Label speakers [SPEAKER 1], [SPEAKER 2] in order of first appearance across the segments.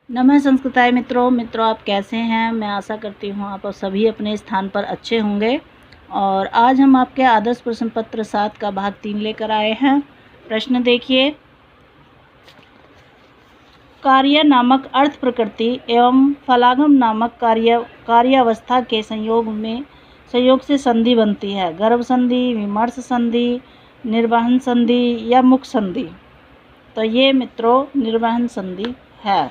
[SPEAKER 1] नमः संस्कृताय मित्रों आप कैसे हैं। मैं आशा करती हूँ आप सभी अपने स्थान पर अच्छे होंगे। और आज हम आपके आदर्श प्रश्न पत्र 7 का भाग 3 लेकर आए हैं। प्रश्न देखिए। कार्य नामक अर्थ प्रकृति एवं फलागम नामक कार्यावस्था के संयोग से संधि बनती है। गर्भ संधि, विमर्श संधि, निर्वहन संधि या मुख संधि। तो ये मित्रों निर्वहन संधि है।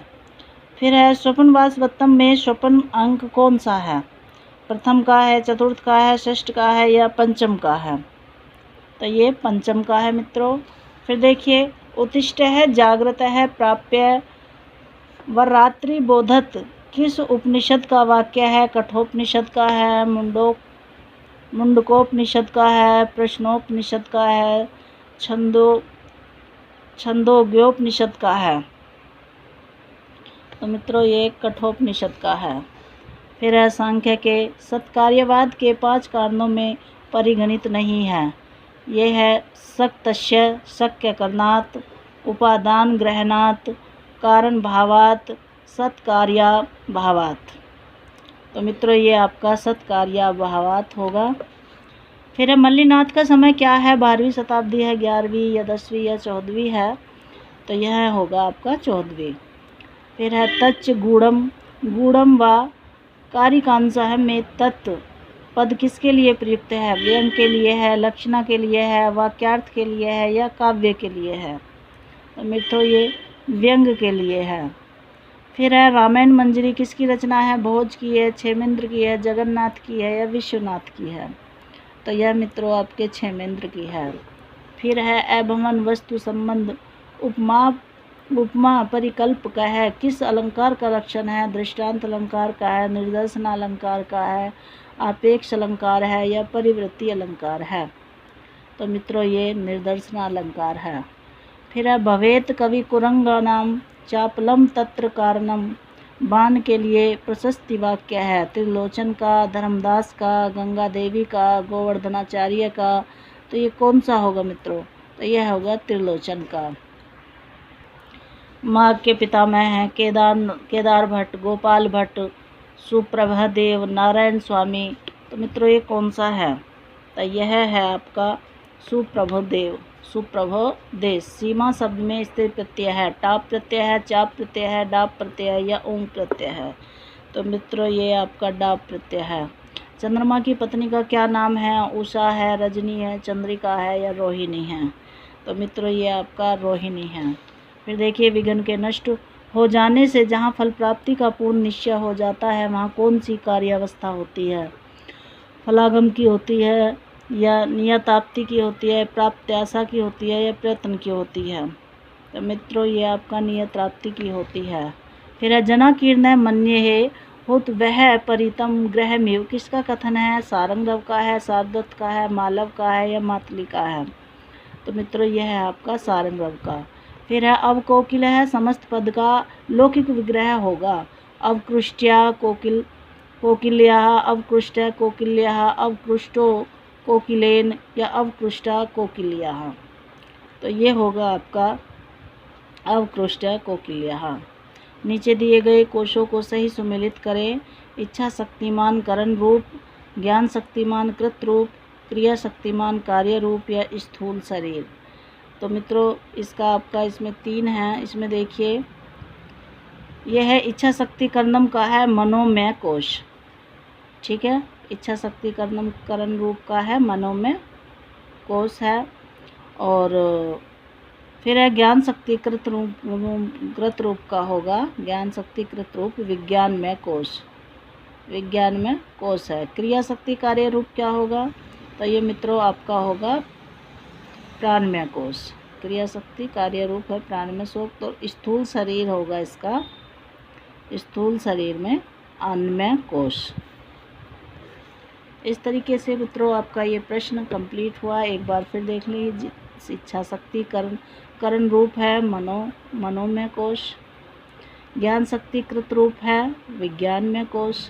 [SPEAKER 1] फिर है स्वपनवासवत्तम में स्वपन अंक कौन सा है? प्रथम का है, चतुर्थ का है, षष्ठ का है या पंचम का है? तो ये पंचम का है मित्रों। फिर देखिए, उत्तिष्ठ है, जागृत है, प्राप्य व रात्रि बोधत किस उपनिषद का वाक्य है? कठोपनिषद का है, मुंडकोपनिषद का है, प्रश्नोपनिषद का है, छंदोग्योपनिषद का है? तो मित्रों ये कठोपनिषद का है। फिर है सांख्य के सत्कार्यवाद के 5 कारणों में परिगणित नहीं है। ये है सक्तस्य, शक्य करनात्, उपादान ग्रहणात्, कारण भावात्, सत्कार्या भावात्। तो मित्रों ये आपका सत्कार्या भावात् होगा। फिर है मल्लिनाथ का समय क्या है? 12वीं शताब्दी है, 11वीं या 10वीं या 14वीं है? तो यह होगा आपका 14वीं। फिर है तच्च गूढ़म व कारिकांशः में तत् पद किसके लिए प्रयुक्त है? व्यंग के लिए है, लक्षणा के लिए है, वाक्यार्थ के लिए है या काव्य के लिए है? तो मित्रों ये व्यंग के लिए है। फिर है रामायण मंजरी किसकी रचना है? भोज की है, क्षेमेंद्र की है, जगन्नाथ की है या विश्वनाथ की है? तो यह मित्रों आपके क्षेमेंद्र की है। फिर है अभवन वस्तु संबंध उपमा परिकल्प का है, किस अलंकार का लक्षण है? दृष्टांत अलंकार का है, निदर्शन अलंकार का है, आपेक्ष अलंकार है या परिवृत्ति अलंकार है? तो मित्रों ये निदर्शन अलंकार है। फिर है भवेत कवि कुरंगानाम चापलम तत्र कारणम, बाण के लिए प्रशस्ति वाक्य है। त्रिलोचन का, धर्मदास का, गंगा देवी का, गोवर्धनाचार्य का? तो ये कौन सा होगा मित्रों? तो यह होगा त्रिलोचन का। माँ के पितामह हैं केदार भट्ट, गोपाल भट्ट, सुप्रभदेव, नारायण स्वामी। तो मित्रों ये कौन सा है? तो यह है आपका सुप्रभदेव। सीमा शब्द में स्थिर प्रत्यय है, टाप प्रत्यय है, चाप प्रत्यय है, डाप प्रत्यय है या ओम प्रत्यय है? तो मित्रों ये आपका डाप प्रत्यय है। चंद्रमा की पत्नी का क्या नाम है? उषा है, रजनी है, चंद्रिका है या रोहिणी है? तो मित्रों ये आपका रोहिणी है। फिर देखिए, विघ्न के नष्ट हो जाने से जहाँ फल प्राप्ति का पूर्ण निश्चय हो जाता है वहाँ कौन सी कार्यावस्था होती है? फलागम की होती है या नियताप्ति की होती है, प्राप्त्याशा की होती है या प्रयत्न की होती है? तो मित्रों ये आपका नियताप्ति की होती है। फिर है जना कीर्ण मन्ये होत वह परितम ग्रहमेव, किसका कथन है? सारंगव का है, सारदत्त का है, मालव का है या मातली का है? तो मित्रों यह है आपका सारंगव का। फिर है अवकोकिल है, समस्त पद का लौकिक विग्रह होगा। अवकृष्ट्या कोकिल्या, अवकृष्ट कोकिल्या, अवकृष्टो कोकिलेन या अवकृष्टा कोकिल्या? तो ये होगा आपका अवकृष्ट कोकिल्या। नीचे दिए गए कोशों को सही सुमेलित करें। इच्छा शक्तिमान करण रूप, ज्ञान शक्तिमान कृत रूप, क्रिया शक्तिमान कार्य रूप या स्थूल शरीर? तो मित्रों इसका आपका इसमें 3 है। इसमें देखिए, यह है इच्छा शक्ति कर्णम का है मनोमय कोश। ठीक है, इच्छा शक्ति कर्णम करण रूप का है मनोमय कोश है। और फिर है ज्ञान शक्ति कृत रूप का होगा, ज्ञान शक्ति कृत रूप विज्ञानमय कोश है। क्रिया शक्ति कार्य रूप क्या होगा? तो ये मित्रों आपका होगा प्राणमय कोश। क्रिया शक्ति कार्य रूप है प्राणमय कोश। तो स्थूल शरीर होगा इसका, स्थूल शरीर में अन्नमय कोश। इस तरीके से मित्रों आपका ये प्रश्न कंप्लीट हुआ। एक बार फिर देख लीजिए। इच्छा शक्ति करण रूप है मनोमय कोश, ज्ञान शक्ति कृत रूप है विज्ञानमय कोश,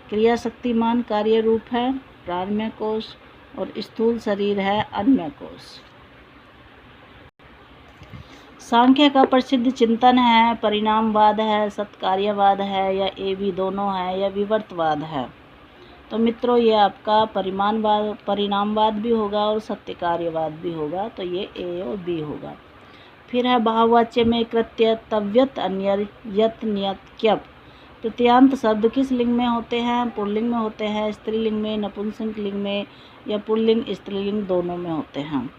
[SPEAKER 1] क्रिया शक्तिमान कार्य रूप है प्राणमय कोश और स्थूल शरीर है अन्नमय कोश। सांख्य का प्रसिद्ध चिंतन है परिणामवाद है, सत्कार्यवाद है, या ये भी दोनों है, या विवर्तवाद है। तो मित्रों ये आपका परिणामवाद भी होगा और सत्यकार्यवाद भी होगा, तो ये ए और बी होगा। फिर है भाववाच्य में कृत्य, तव्यत, अन्य, यत, नियत, क्यप। तृतीयांत शब्द किस लिंग में होते हैं? पुल्लिंग में होते हैं, स्त्रीलिंग में, नपुंसक लिंग में, या पुल्लिंग स्त्रीलिंग दोनों में होते हैं।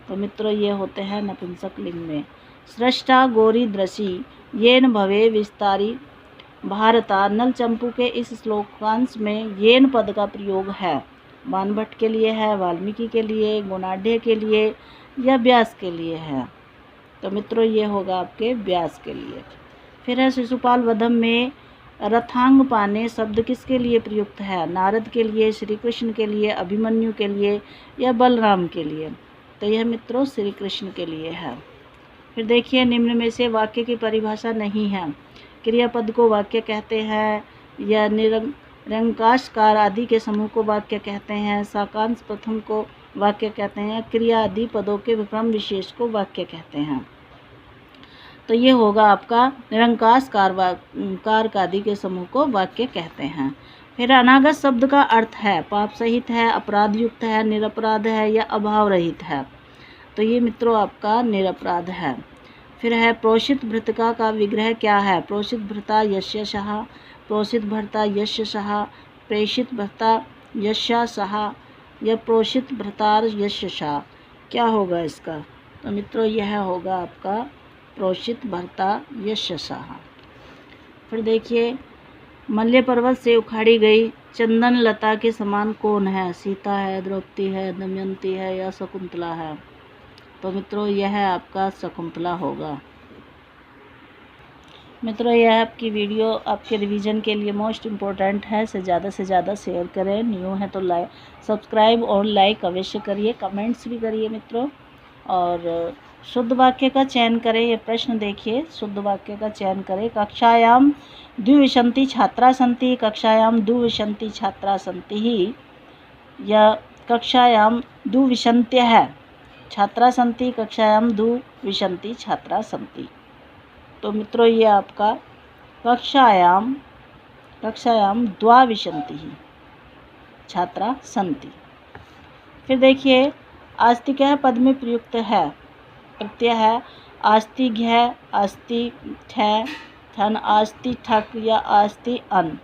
[SPEAKER 1] तो मित्रों ये होते हैं नपुंसक लिंग में। सृष्टा गौरी दृशि येन भवे विस्तारी भारता। नल चंपू के इस श्लोकांश में येन पद का प्रयोग है। बाणभट्ट के लिए है, वाल्मीकि के लिए, गुणाढ्य के लिए, या व्यास के लिए है? तो मित्रों ये होगा आपके व्यास के लिए। फिर है शिशुपाल वधम में रथांग पाने शब्द किसके लिए प्रयुक्त है? नारद के लिए, श्री कृष्ण के लिए, अभिमन्यु के लिए, या बलराम के लिए? तो यह मित्रों श्री कृष्ण के लिए है। फिर देखिए निम्न में से वाक्य की परिभाषा नहीं है। क्रियापद को वाक्य कहते हैं, या निरंकाशकार आदि के समूह को वाक्य कहते हैं, साकांश प्रथम को वाक्य कहते हैं, क्रिया आदि पदों के विक्रम विशेष को वाक्य कहते हैं। तो ये होगा आपका निरंकाशकार आदि के समूह को वाक्य कहते हैं। फिर अनागत शब्द का अर्थ है पाप सहित है, अपराध युक्त है, निरपराध है, या अभाव रहित है? तो ये मित्रों आपका निरपराध है। फिर है प्रोषित भृतिका का विग्रह क्या है? प्रोषित भृता यस्य सहा, प्रोषित भर्ता यस्य सहा, प्रेषित भर्ता यस्य सहा, या प्रोषित भृतार यस्य सहा। क्या होगा इसका? तो मित्रों यह होगा आपका प्रोषित भर्ता यस्य सहा। फिर देखिए मल्य पर्वत से उखाड़ी गई चंदन लता के समान कौन है? सीता है, द्रौपदी है, दमयंती है, या शकुंतला है? तो मित्रों यह आपका शकुंतला होगा। मित्रों यह आपकी वीडियो आपके रिवीजन के लिए मोस्ट इम्पोर्टेंट है। से ज़्यादा शेयर करें। न्यू है तो सब्सक्राइब और लाइक अवश्य करिए, कमेंट्स भी करिए मित्रों। और शुद्ध वाक्य का चयन करें। ये प्रश्न देखिए, शुद्ध वाक्य का चयन करें। कक्षायाम द्विविशन्ति छात्रा सन्ति, कक्षायाम द्विविशन्ति छात्रा सन्ति ही, या कक्षायाम द्विविशन्त्यः छात्रा सन्ति, कक्षायाम द्विविशन्ति छात्रा सन्ति। तो मित्रों ये आपका कक्षायाम द्विविशन्ति छात्रा सन्ति। फिर देखिए आस्तिक्य पद में प्रयुक्त है प्रत्यय है आस्तिघ्य, आस्ति ठय, ठन, आस्ति ठक, या आस्ति अन।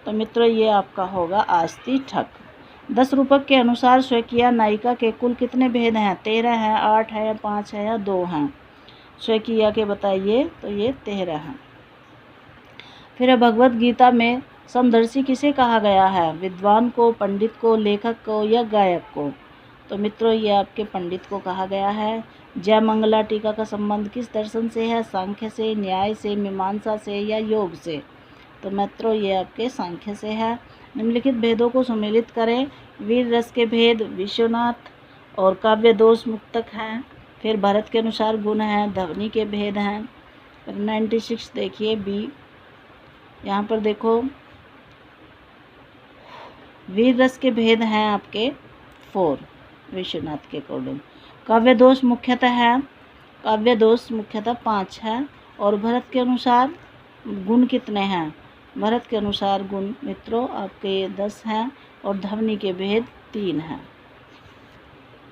[SPEAKER 1] तो मित्रों ये आपका होगा आस्ति ठक। 10 रूपक के अनुसार स्वकीय नायिका के कुल कितने भेद हैं? 13 हैं, 8 हैं, 5 हैं, या 2 हैं? स्वकीय के बताइए। तो ये 13 हैं। फिर भगवत गीता में समदर्शी किसे कहा गया है? विद्वान को, पंडित को, लेखक को, या गायक को? तो मित्रों ये आपके पंडित को कहा गया है। जय मंगला टीका का संबंध किस दर्शन से है? सांख्य से, न्याय से, मीमांसा से, या योग से? तो मित्रों ये आपके सांख्य से है। निम्नलिखित भेदों को सम्मिलित करें। वीर रस के भेद विश्वनाथ और काव्य दोष मुक्तक हैं। फिर भरत के अनुसार गुण हैं, ध्वनि के भेद हैं। 96 देखिए बी, यहाँ पर देखो वीर रस के भेद हैं आपके 4 विश्वनाथ के अकॉर्डिंग। काव्य दोष मुख्यतः 5 है। और भरत के अनुसार गुण कितने हैं? भरत के अनुसार गुण मित्रों आपके 10 हैं, और ध्वनि के भेद 3 हैं।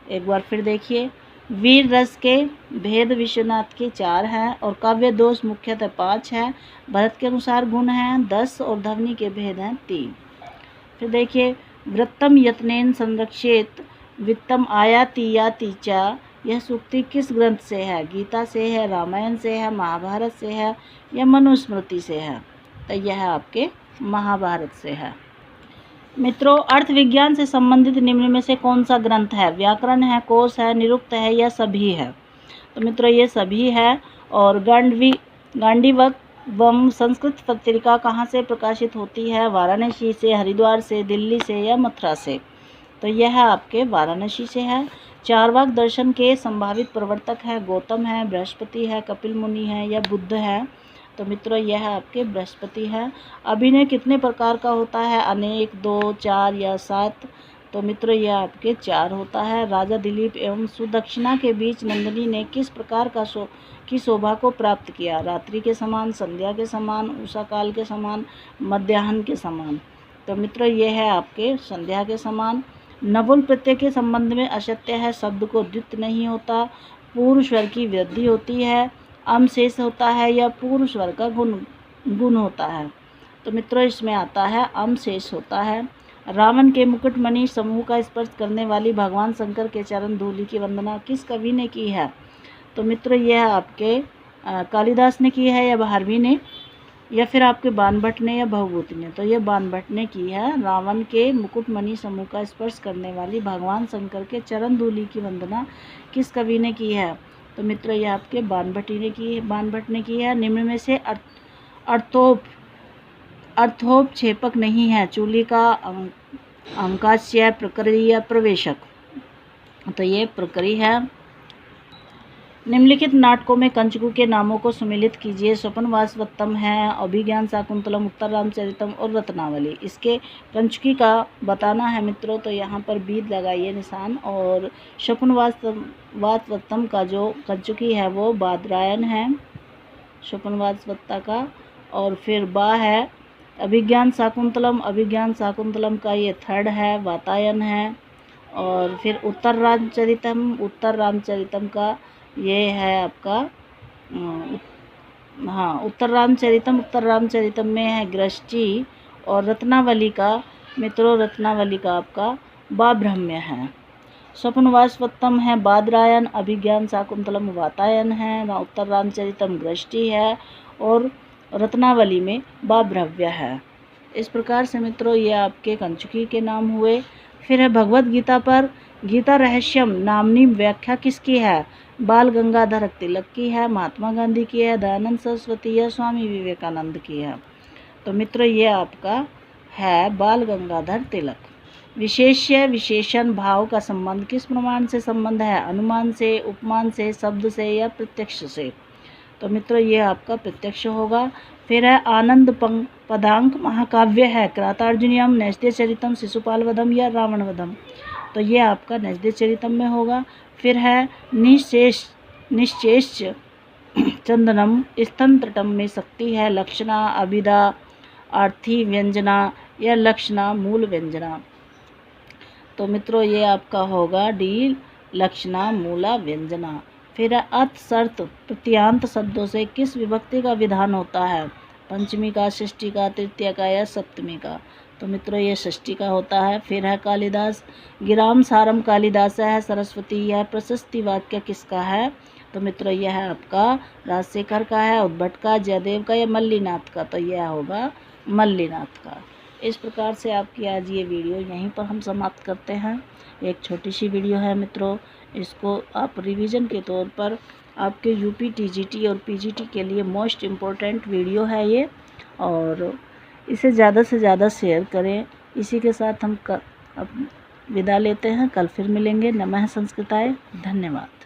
[SPEAKER 1] एक बार फिर देखिए वीर रस के भेद विश्वनाथ के 4 हैं, और काव्य दोष मुख्यतः 5 है। भरत के अनुसार गुण हैं 10, और ध्वनि के भेद हैं 3। फिर देखिए वृत्तम यत्नेन संरक्षित वित्तम आयाति याति च, यह सूक्ति किस ग्रंथ से है? गीता से है, रामायण से है, महाभारत से है, या मनुस्मृति से है? तो यह आपके महाभारत से है। मित्रों अर्थ विज्ञान से संबंधित निम्न में से कौन सा ग्रंथ है? व्याकरण है, कोश है, निरुक्त है, या सभी है? तो मित्रों ये सभी है। और गांडीवक वम संस्कृत पत्रिका कहाँ से प्रकाशित होती है? वाराणसी से, हरिद्वार से, दिल्ली से, या मथुरा से? तो यह आपके वाराणसी से है। चारवाक दर्शन के संभावित प्रवर्तक है गौतम है, बृहस्पति है, कपिल मुनि है, या बुद्ध है? तो मित्रों यह आपके बृहस्पति है। अभिनय कितने प्रकार का होता है? अनेक, 2, 4, या 7? तो मित्रों यह आपके 4 होता है। राजा दिलीप एवं सुदक्षिणा के बीच नंदिनी ने किस प्रकार की शोभा को प्राप्त किया? रात्रि के समान, संध्या के समान, उषा काल के समान, मध्याह्न के समान। तो मित्रों ये है आपके संध्या के समान। नवुल प्रत्यय के संबंध में असत्य है, शब्द को द्वित्व नहीं होता, पूर्व स्वर की वृद्धि होती है, अम शेष होता है या पूर्व स्वर का गुण होता है। तो मित्रों इसमें आता है अम शेष होता है। रावण के मुकुटमणि समूह का स्पर्श करने वाली भगवान शंकर के चरण धूलि की वंदना किस कवि ने की है? तो मित्रों यह आपके कालिदास ने की है या भारवी ने या फिर आपके बाणभट्ट ने या भवभूति ने? तो ये बाणभट्ट ने की है। रावण के मुकुटमणि समूह का स्पर्श करने वाली भगवान शंकर के चरण धूलि की वंदना किस कवि ने की है? तो मित्रों ये आपके बाणभट्ट ने की है। निम्न में से अर्थोपक्षेपक नहीं है। चूली का अंकाश्य, प्रकृति या प्रवेशक? तो ये प्रकृति है। निम्नलिखित नाटकों में कंचुकी के नामों को सुमेलित कीजिए। स्वप्नवासवत्तम है, अभिज्ञान शाकुंतलम, उत्तर रामचरितम और रत्नावली। इसके कंचुकी का बताना है मित्रों, तो यहाँ पर बीद लगाइए निशान। और स्वप्नवासवत्तम का जो कंचुकी है वो बादरायण है, स्वप्नवासवत्ता का। और फिर बा है अभिज्ञान शाकुंतलम का ये थर्ड है, वातायन है। और फिर उत्तर रामचरितम का ये है आपका उत्तर रामचरितम में है गृष्टि। और रत्नावली का आपका बाब्रह्म्य है। स्वप्नवासवत्तम है बादरायण, अभिज्ञान शाकुंतलम वातायन है, उत्तर रामचरितम गृष्टि है और रत्नावली में बाब्रह्म्य है। इस प्रकार से मित्रों ये आपके कंचुकी के नाम हुए। फिर है भगवद गीता पर गीता रहस्यम नामनी व्याख्या किसकी है? बाल गंगाधर तिलक की है, महात्मा गांधी की है, दयानंद सरस्वती या स्वामी विवेकानंद की है? तो मित्रों ये आपका है बाल गंगाधर तिलक। विशेष्य विशेषण भाव का संबंध किस प्रमाण से संबंध है? अनुमान से, उपमान से, शब्द से या प्रत्यक्ष से? तो मित्रों ये आपका प्रत्यक्ष होगा। फिर है आनंद पदांक महाकाव्य है क्रातार्जुनीयम, नैषधीय चरितम, शिशुपाल वधम या रावण वधम? तो ये आपका नैषधीय चरितम में होगा। फिर है निश्चेष चंदनम, स्तंत्रटम में शक्ति है, लक्षणा, अभिधा, अर्थी व्यंजना या लक्षणा मूल व्यंजना? तो मित्रों ये आपका होगा डी लक्षणा मूला व्यंजना। फिर अत शर्त प्रत्यांत शब्दों से किस विभक्ति का विधान होता है? पंचमी का, षष्ठी का, तृतीया का या सप्तमी का? तो मित्रों ये षष्ठी का होता है। फिर है कालिदास गिराम सारम कालिदास है, सरस्वती या प्रशस्ति वाक्य किसका है? तो मित्रों यह है आपका राजशेखर का है, उद्भट का, जयदेव का या मल्लीनाथ का? तो यह होगा मल्लीनाथ का। इस प्रकार से आपकी आज ये वीडियो यहीं पर हम समाप्त करते हैं। एक छोटी सी वीडियो है मित्रों, इसको आप रिवीजन के तौर पर आपके यूपी टीजीटी और पीजीटी के लिए मोस्ट इम्पोर्टेंट वीडियो है ये, और इसे ज़्यादा से ज़्यादा शेयर करें। इसी के साथ हम विदा लेते हैं, कल फिर मिलेंगे। नमः संस्कृताय, धन्यवाद।